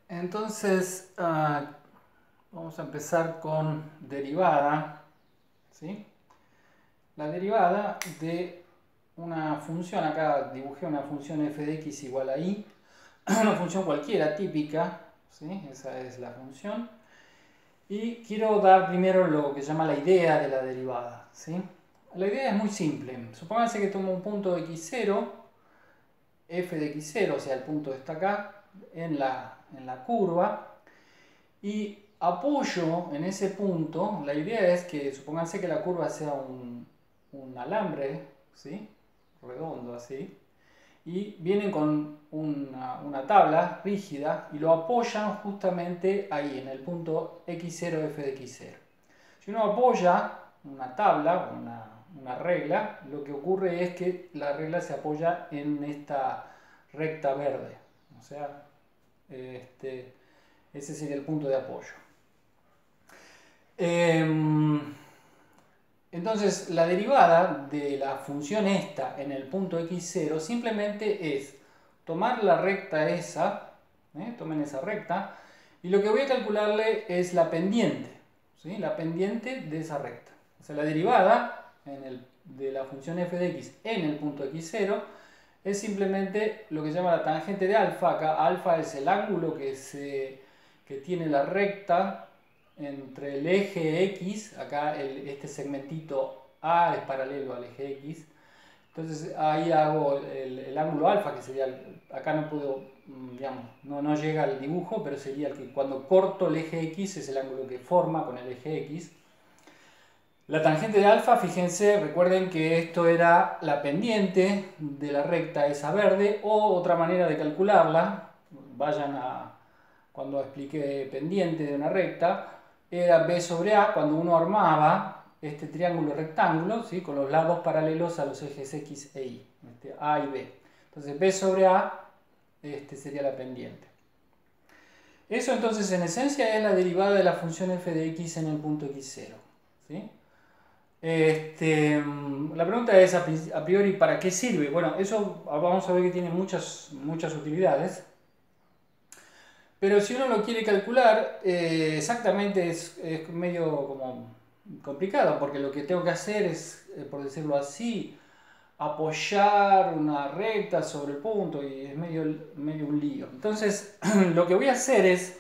Entonces, vamos a empezar con derivada, ¿sí? La derivada de una función, acá dibujé una función f de x igual a y, una función cualquiera típica, ¿sí? Esa es la función. Y quiero dar primero lo que se llama la idea de la derivada, ¿sí? La idea es muy simple. Supónganse que tomo un punto de x0, f de x0, o sea, el punto está acá, en la curva, y apoyo en ese punto. La idea es que, supónganse que la curva sea un alambre, ¿sí? Redondo así, y vienen con una tabla rígida y lo apoyan justamente ahí, en el punto x0, f de x0. Si uno apoya una tabla, una regla, lo que ocurre es que la regla se apoya en esta recta verde. O sea, ese sería el punto de apoyo. Entonces, la derivada de la función esta en el punto x0 simplemente es tomar la recta esa, tomen esa recta, y lo que voy a calcularle es la pendiente, ¿sí? La pendiente de esa recta. O sea, la derivada de la función f de x en el punto x0 es simplemente lo que se llama la tangente de alfa. Acá alfa es el ángulo que tiene la recta entre el eje X, acá este segmentito A es paralelo al eje X, entonces ahí hago el ángulo alfa, que sería, acá no puedo, digamos, no llega al dibujo, pero sería el que cuando corto el eje X es el ángulo que forma con el eje X. La tangente de alfa, fíjense, recuerden que esto era la pendiente de la recta esa verde, o otra manera de calcularla, vayan a cuando expliqué pendiente de una recta, era b sobre a cuando uno armaba este triángulo rectángulo, ¿sí? Con los lados paralelos a los ejes x e y, a y b. Entonces b sobre a sería la pendiente. Eso entonces en esencia es la derivada de la función f de x en el punto x0. ¿Sí? La pregunta es a priori ¿para qué sirve? Bueno, eso vamos a ver que tiene muchas utilidades. Pero si uno lo quiere calcular, exactamente es medio como complicado, porque lo que tengo que hacer es, por decirlo así, apoyar una recta sobre el punto y es medio un lío. Entonces, lo que voy a hacer es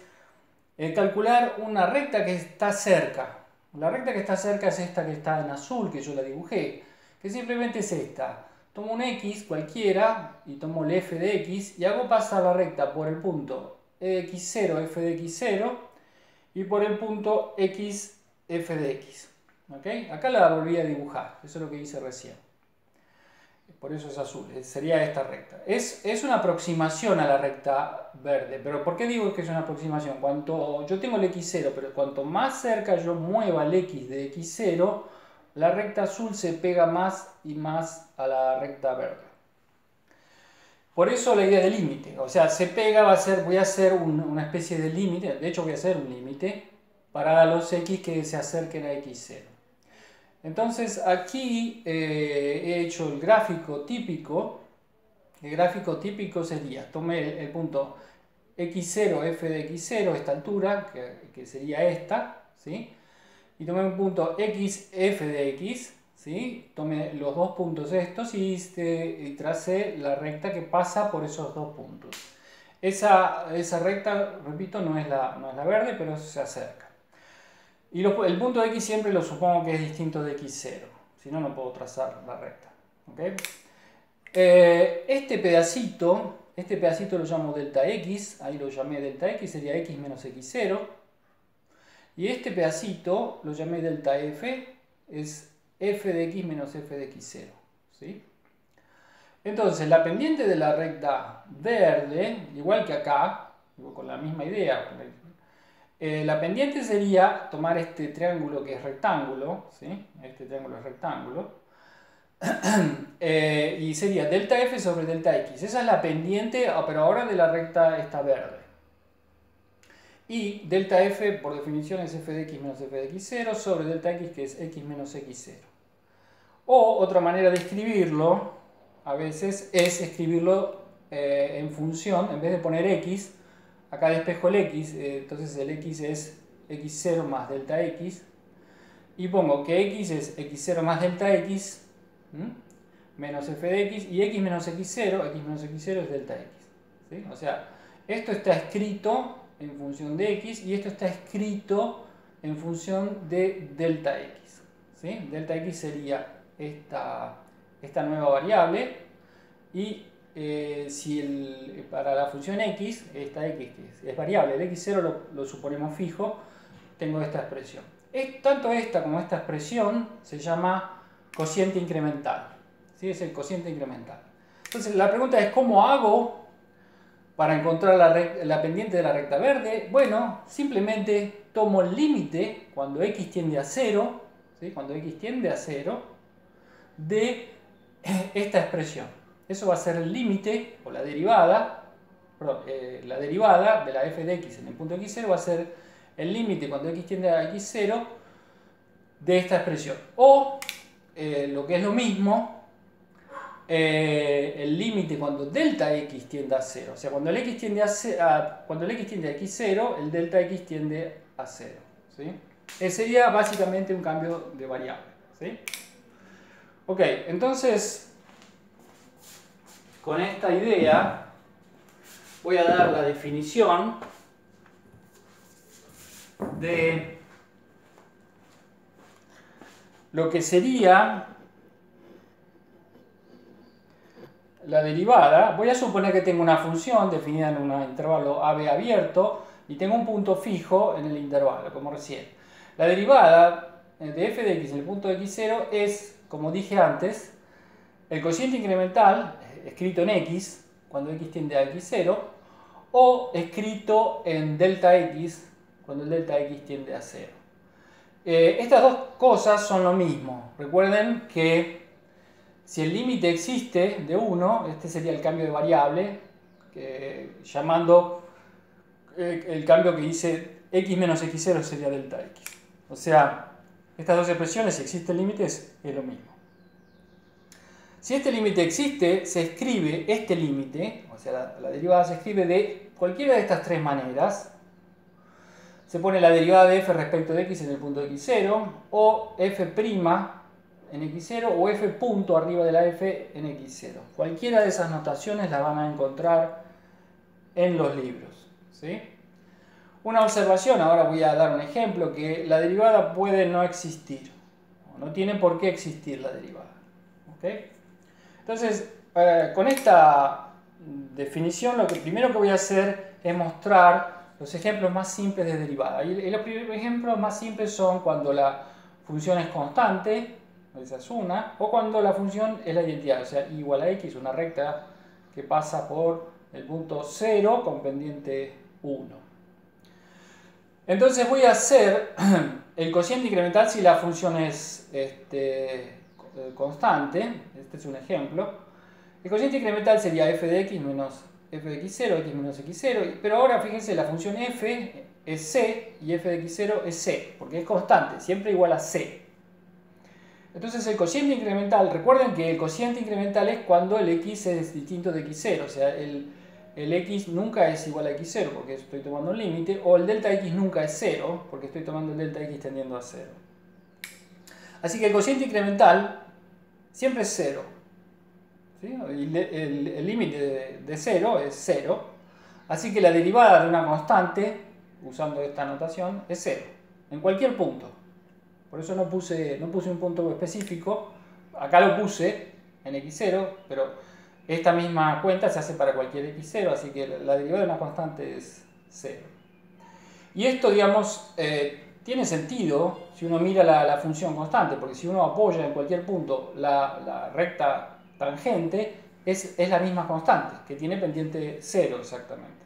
calcular una recta que está cerca. La recta que está cerca es esta que está en azul, que yo la dibujé, que simplemente es esta. Tomo un x cualquiera y tomo el f de x y hago pasar la recta por el punto x0, f de x0 y por el punto x, f de x. ¿Okay? Acá la volví a dibujar, eso es lo que hice recién. Por eso es azul, sería esta recta. Es una aproximación a la recta verde, pero ¿por qué digo que es una aproximación? Cuanto yo tengo el x0, pero cuanto más cerca yo mueva el x de x0, la recta azul se pega más y más a la recta verde. Por eso la idea del límite, o sea, se pega, voy a hacer una especie de límite, de hecho voy a hacer un límite para los x que se acerquen a x0. Entonces aquí he hecho el gráfico típico. El gráfico típico sería, tomé el punto x0, f de x0, esta altura, que sería esta, ¿sí? Y tomé un punto x, f de x, ¿sí? Tomé los dos puntos estos y tracé la recta que pasa por esos dos puntos. Esa recta, repito, no es la verde, pero se acerca. Y el punto x siempre lo supongo que es distinto de x0, si no, no puedo trazar la recta. ¿Okay? Este pedacito lo llamo delta x, ahí lo llamé delta x, sería x menos x0. Y este pedacito lo llamé delta f, es f de x menos f de x0. ¿Sí? Entonces, la pendiente de la recta verde, igual que acá, con la misma idea, la pendiente sería tomar este triángulo que es rectángulo, ¿sí? Este triángulo es rectángulo, y sería delta f sobre delta x. Esa es la pendiente, pero ahora de la recta esta verde. Y delta f, por definición, es f de x menos f de x0 sobre delta x, que es x menos x0. O otra manera de escribirlo, a veces, es escribirlo en función, en vez de poner x, acá despejo el x, entonces el x es x0 más delta x, y pongo que x es x0 más delta x, menos f de x, y x menos x0 es delta x. ¿Sí? O sea, esto está escrito en función de x, y esto está escrito en función de delta x. ¿Sí? Delta x sería esta nueva variable, y para la función x, esta x que es variable, el x0 lo suponemos fijo, tengo esta expresión. Tanto esta como esta expresión se llama cociente incremental. ¿Sí? Es el cociente incremental. Entonces la pregunta es, ¿cómo hago para encontrar la pendiente de la recta verde? Bueno, simplemente tomo el límite cuando x tiende a 0, ¿sí? Cuando x tiende a 0, de esta expresión. Eso va a ser el límite, o la derivada, la derivada de la f de x en el punto x0 va a ser el límite cuando x tiende a x0 de esta expresión. O, lo que es lo mismo, el límite cuando delta x tiende a 0. O sea, cuando el x tiende a x0, el delta x tiende a 0. ¿Sí? Sería básicamente un cambio de variable. ¿Sí? Ok, entonces, con esta idea voy a dar la definición de lo que sería la derivada. Voy a suponer que tengo una función definida en un intervalo AB abierto y tengo un punto fijo en el intervalo, como recién. La derivada de f de x en el punto de x0 es, como dije antes, el cociente incremental escrito en x cuando x tiende a x0, o escrito en delta x cuando el delta x tiende a 0. Estas dos cosas son lo mismo. Recuerden que si el límite existe de 1, este sería el cambio de variable, llamando el cambio que dice x menos x0 sería delta x. O sea, estas dos expresiones, si existe el límite, es lo mismo. Si este límite existe, se escribe este límite, o sea, la derivada se escribe de cualquiera de estas tres maneras. Se pone la derivada de f respecto de x en el punto de x0, o f' en x0, o f punto arriba de la f en x0. Cualquiera de esas notaciones las van a encontrar en los libros. ¿Sí? Una observación, ahora voy a dar un ejemplo, que la derivada puede no existir. No tiene por qué existir la derivada. ¿Okay? Entonces, con esta definición, lo primero que voy a hacer es mostrar los ejemplos más simples de derivada. Y los primeros ejemplos más simples son cuando la función es constante, esa es una, o cuando la función es la identidad, o sea, igual a x, una recta que pasa por el punto 0 con pendiente 1. Entonces voy a hacer el cociente incremental si la función es constante. Este es un ejemplo. El cociente incremental sería f de x menos f de x0, x menos x0, pero ahora fíjense, la función f es c y f de x0 es c, porque es constante, siempre igual a c. Entonces el cociente incremental, recuerden que el cociente incremental es cuando el x es distinto de x0, o sea, el x nunca es igual a x0 porque estoy tomando un límite, o el delta x nunca es 0 porque estoy tomando el delta x tendiendo a 0. Así que el cociente incremental siempre es 0. ¿Sí? El límite de 0 es 0. Así que la derivada de una constante, usando esta notación, es 0. En cualquier punto. Por eso no puse un punto específico. Acá lo puse en x0, pero esta misma cuenta se hace para cualquier x0, así que la derivada de una constante es 0. Y esto, digamos, tiene sentido si uno mira la función constante, porque si uno apoya en cualquier punto la recta tangente, es la misma constante, que tiene pendiente 0 exactamente.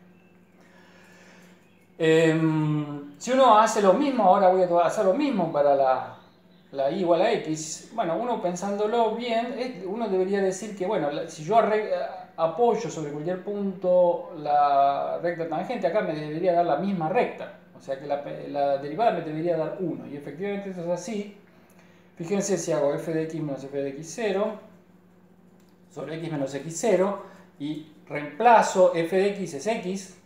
Si uno hace lo mismo, ahora voy a hacer lo mismo para la y igual a x. Bueno, uno pensándolo bien, uno debería decir que, bueno, si yo apoyo sobre cualquier punto la recta tangente, acá me debería dar la misma recta. O sea que la derivada me debería dar 1. Y efectivamente esto es así. Fíjense si hago f de x menos f de x0 sobre x menos x0 y reemplazo f de x es x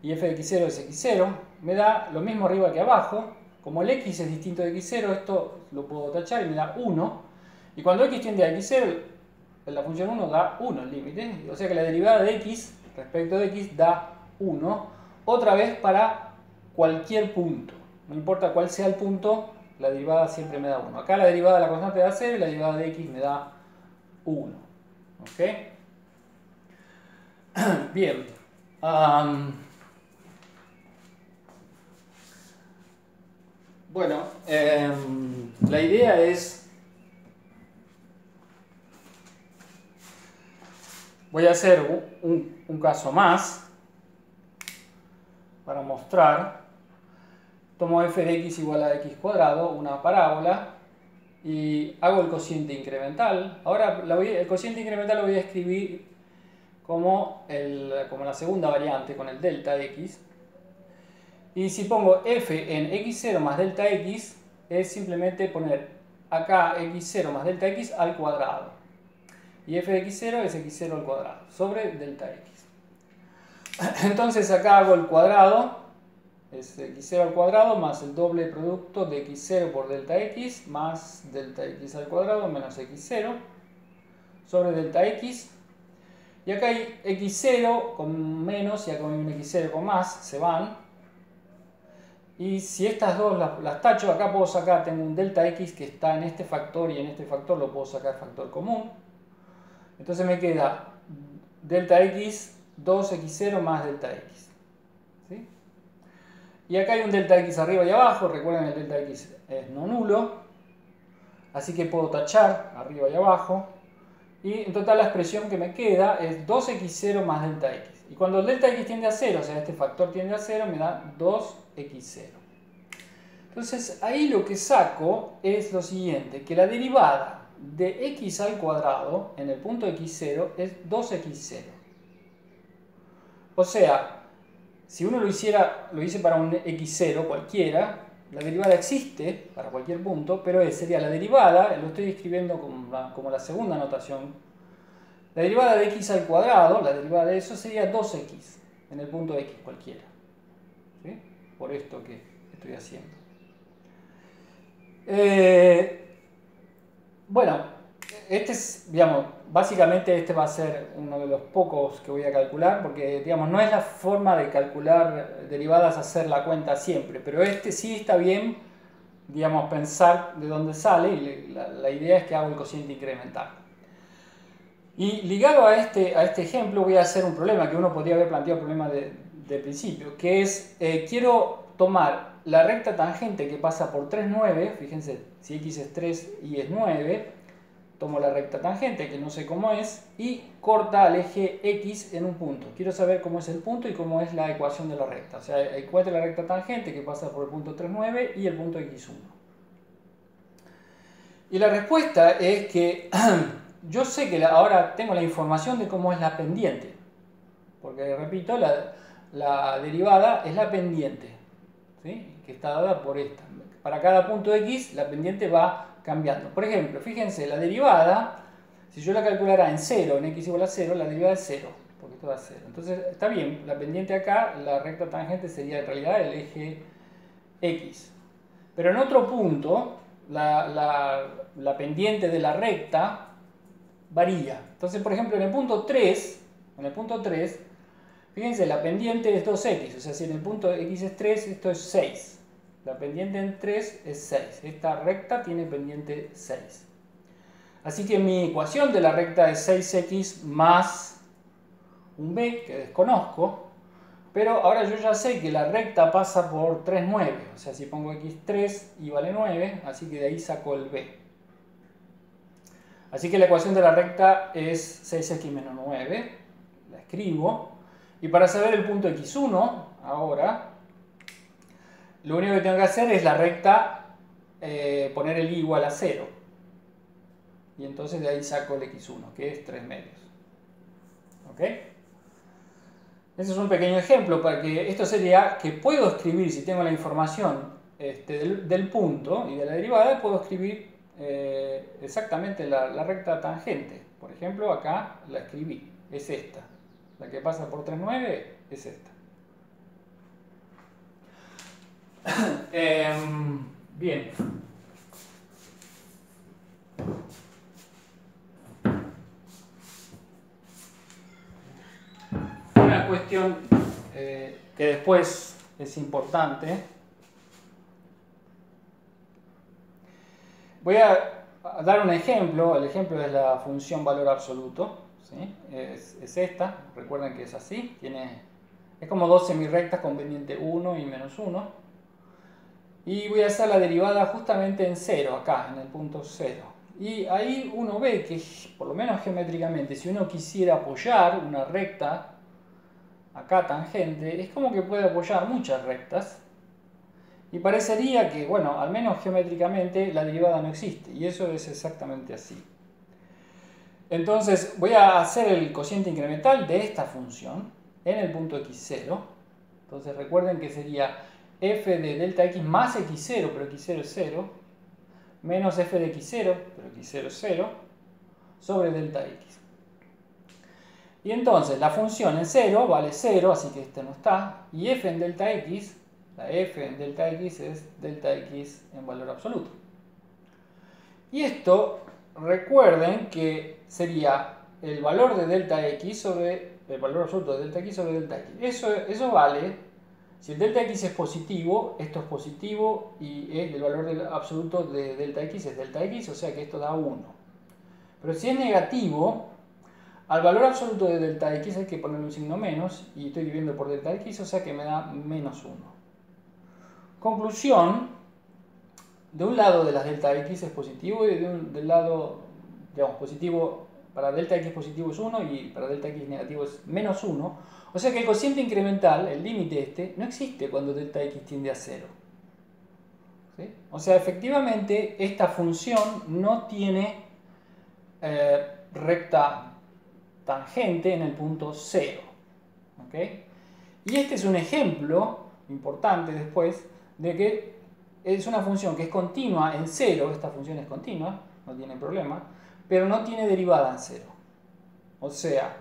y f de x0 es x0, me da lo mismo arriba que abajo. Como el x es distinto de x0, esto lo puedo tachar y me da 1. Y cuando x tiende a x0, la función 1 da 1 el límite. O sea que la derivada de x respecto de x da 1. Otra vez para cualquier punto. No importa cuál sea el punto, la derivada siempre me da 1. Acá la derivada de la constante da 0 y la derivada de x me da 1. ¿Ok? Bien. Bueno, la idea es... Voy a hacer un caso más para mostrar. Tomo f de x igual a x cuadrado, una parábola, y hago el cociente incremental. Ahora el cociente incremental lo voy a escribir como la segunda variante con el delta x. Y si pongo f en x0 más delta x, es simplemente poner acá x0 más delta x al cuadrado. Y f de x0 es x0 al cuadrado sobre delta x. Entonces acá hago el cuadrado. Es x0 al cuadrado más el doble producto de x0 por delta x más delta x al cuadrado menos x0 sobre delta x. Y acá hay x0 con menos y acá hay un x0 con más, se van. Y si estas dos las tacho, acá puedo sacar, tengo un delta x que está en este factor y en este factor lo puedo sacar factor común. Entonces me queda delta x 2x0 más delta x. ¿Sí? Y acá hay un delta x arriba y abajo, recuerden el delta x es no nulo, así que puedo tachar arriba y abajo, y en total la expresión que me queda es 2x0 más delta x. Y cuando el delta x tiende a 0, o sea este factor tiende a 0, me da 2x0. Entonces ahí lo que saco es lo siguiente, que la derivada de x al cuadrado en el punto x0 es 2x0. O sea, si uno lo hice para un x0 cualquiera, la derivada existe para cualquier punto, pero sería la derivada, lo estoy escribiendo como la segunda notación, la derivada de x al cuadrado, la derivada de eso sería 2x en el punto x cualquiera. ¿Sí? Por esto que estoy haciendo. Bueno, básicamente este va a ser uno de los pocos que voy a calcular, porque no es la forma de calcular derivadas hacer la cuenta siempre, pero este sí está bien, pensar de dónde sale, y la idea es que hago el cociente incremental. Y ligado a este ejemplo voy a hacer un problema que uno podría haber planteado el problema de principio, que es, quiero tomar la recta tangente que pasa por 3, 9, fíjense, si x es 3 y es 9, tomo la recta tangente, que no sé cómo es, y corta al eje x en un punto. Quiero saber cómo es el punto y cómo es la ecuación de la recta. O sea, encuentro la recta tangente que pasa por el punto 3, 9 y el punto x1. Y la respuesta es que yo sé que ahora tengo la información de cómo es la pendiente. Porque, repito, la derivada es la pendiente, ¿sí? Que está dada por esta. Para cada punto x, la pendiente va cambiando. Por ejemplo, fíjense, la derivada, si yo la calculara en 0, en x igual a 0, la derivada es 0, porque esto da 0. Entonces, está bien, la pendiente acá, la recta tangente sería en realidad el eje x. Pero en otro punto, la pendiente de la recta varía. Entonces, por ejemplo, en el punto 3, fíjense, la pendiente es 2x, o sea, si en el punto x es 3, esto es 6. La pendiente en 3 es 6. Esta recta tiene pendiente 6. Así que mi ecuación de la recta es 6x más un b, que desconozco, pero ahora yo ya sé que la recta pasa por 3, 9. O sea, si pongo x3 y vale 9, así que de ahí saco el b. Así que la ecuación de la recta es 6x menos 9. La escribo. Y para saber el punto x1, ahora, lo único que tengo que hacer es la recta, poner el y igual a 0. Y entonces de ahí saco el x1, que es 3 medios. ¿Ok? Ese es un pequeño ejemplo para que esto sería que puedo escribir, si tengo la información del punto y de la derivada, puedo escribir exactamente la recta tangente. Por ejemplo, acá la escribí, es esta. La que pasa por 3, 9 es esta. Bien. Una cuestión que después es importante. Voy a dar un ejemplo. El ejemplo es la función valor absoluto. ¿Sí? Es esta. Recuerden que es así. Es como dos semirrectas con pendiente 1 y menos 1. Y voy a hacer la derivada justamente en 0, acá, en el punto 0. Y ahí uno ve que, por lo menos geométricamente, si uno quisiera apoyar una recta acá tangente, es como que puede apoyar muchas rectas. Y parecería que, bueno, al menos geométricamente la derivada no existe. Y eso es exactamente así. Entonces voy a hacer el cociente incremental de esta función en el punto x0. Entonces recuerden que sería f de delta x más x0, pero x0 es 0, menos f de x0, pero x0 es 0, sobre delta x. Y entonces la función en 0 vale 0, así que este no está. Y f en delta x, la f en delta x es delta x en valor absoluto. Y esto, recuerden que sería el valor de delta x sobre el valor absoluto de delta x sobre delta x. Eso vale, si el delta x es positivo, esto es positivo y el valor absoluto de delta x es delta x, o sea que esto da 1. Pero si es negativo, al valor absoluto de delta x hay que ponerle un signo menos y estoy dividiendo por delta x, o sea que me da menos 1. Conclusión. De un lado de las delta x es positivo y del lado, digamos, positivo, para delta x positivo es 1 y para delta x negativo es menos 1. O sea que el cociente incremental, el límite este, no existe cuando delta x tiende a 0. ¿Sí? O sea, efectivamente, esta función no tiene recta tangente en el punto 0. ¿Okay? Y este es un ejemplo importante después de que es una función que es continua en 0, esta función es continua, no tiene problema, pero no tiene derivada en 0. O sea,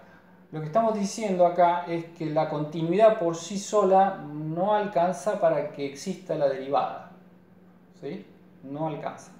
lo que estamos diciendo acá es que la continuidad por sí sola no alcanza para que exista la derivada. ¿Sí? No alcanza.